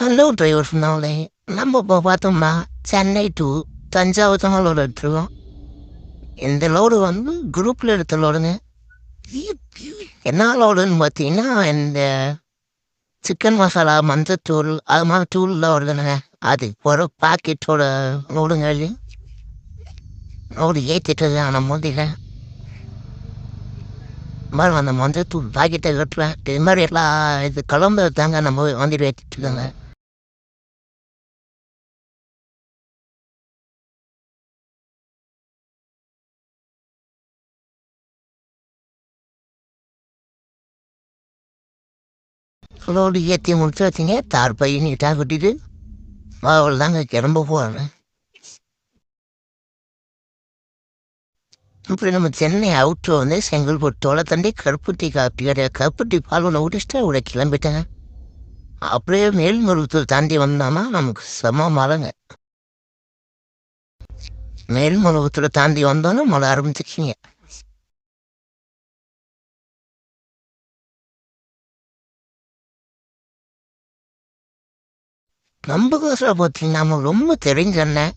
Hello driver சொன்னாங்களே, நம்ம இப்போ பார்த்தோம்னா சென்னை டு தஞ்சாவூர் தான் லோடு எடுத்துருக்கோம். இந்த லோடு வந்து குரூப்பில் எடுத்த லோடுங்க. என்ன லோடுன்னு பார்த்தீங்கன்னா, இந்த சிக்கன் மசாலா, மஞ்சத்தூள் அது மாதிரி தூள்லாம் வருதுனுங்க. அது ஒரு பாக்கெட்டோட லோடுங்க அது. லோடு ஏற்றிட்டு நம்ம முந்தில மாதிரி அந்த மஞ்சத்தூள் பாக்கெட்டை கட்டுறேன். இது மாதிரி எல்லாம் இது குழம்பு தாங்க நம்ம வண்டியில் ஏற்றிட்டு இருக்காங்க. லோடு ஏற்றி முடிச்சு வச்சுங்க, தார் பை நீட்டாக கட்டிட்டு அவ்வளோதாங்க கிளம்ப போகிறேன். அப்புறம் நம்ம சென்னை அவுட்ரு வந்து செங்கல்பட்டோட தண்டி கருப்பட்டி காப்பி கடை கருப்பட்டி பால் ஒன்று விட்டுச்சுட்டு அவளை கிளம்பிட்டேங்க. அப்படியே மேல்மருவத்தூர் தாண்டி வந்தோம்னா நமக்கு செம மழைங்க. மேல்மருவத்தூரை தாண்டி வந்தோன்னா மழை ஆரம்பிச்சிச்சிங்க. நம்பகோசரம் பார்த்தீங்கன்னா நம்ம ரொம்ப தெரிஞ்சண்ணேன்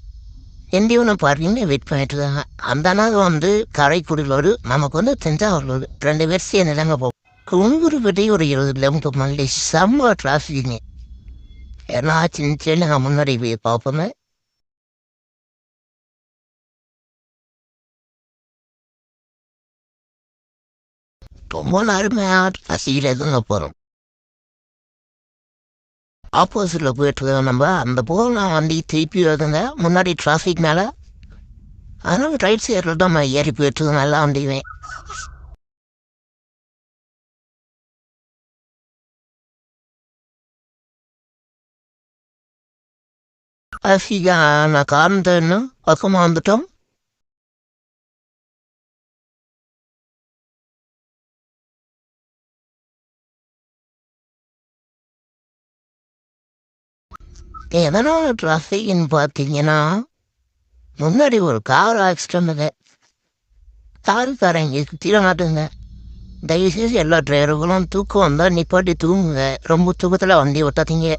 எந்தியவனை பார்த்தீங்கன்னா வெயிட் பண்ணிட்டு இருக்காங்க. அந்த நாள் வந்து காரைக்குடியில் நமக்கு வந்து தஞ்சாவூர் 2 பேர் சேர்ந்து தாங்க போகும். குங்குருப்பட்டி ஒரு 20 கிலோமீட்டர் மல்லி செம்ம டிராஃபிக்குங்க. ஏன்னா சின்ன சின்ன முன்னாடி போய் பார்ப்போமே. ரொம்ப நேரமே பசியில் எதுங்க போகிறோம். ஆப்போசிட்டில் போயிட்டுருக்கோம் நம்ம. அந்த போகலாம் வண்டி திருப்பி வருதுங்க முன்னாடி டிராஃபிக் மேலே. அதனால ரைட் சைடில் தான் நம்ம ஏறி போயிட்டுருக்கோம் நல்லா வண்டியுமே. டிராஃபிக்கான காரணத்தை என்ன பக்கமாக வந்துட்டோம். எதனால் டிராஃபிக்னு பார்த்தீங்கன்னா, முன்னாடி ஒரு கார் ஆக்சிடென்ட்டுங்க. காருக்காரங்க சுற்றிட மாட்டுங்க. தயவுசெய்து எல்லா டிரைவர்களும் தூக்கம் வந்தால் நிப்பாட்டி தூங்குங்க. ரொம்ப தூக்கத்தில் வண்டி ஓட்டாதீங்க.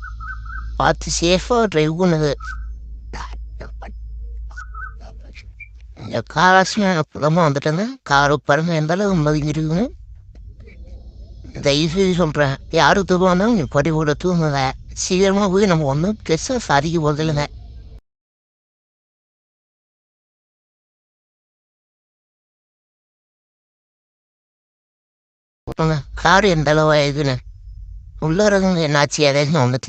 பார்த்து சேஃபாக டிரைவ் பண்ணுங்க. இந்த கார் ஆக்சிடென்ட் அப்புறமா வந்துட்டேங்க. காரு பாருங்க எந்த அளவு மதிங்கிருக்குன்னு. தயவுசெய்து சொல்கிறேன், யாரும் தூக்கம் வந்தாலும் நிப்பாட்டி கூட தூங்குங்க. சீக்கிரமாக போய் நம்ம ஒன்றும் பெருசாக சாதிக்க போகிறது இல்லைங்க. கார் எந்த அளவு ஆயிடுதுன்னு உள்ளே என்னாச்சு ஏதாச்சும் ஒன்று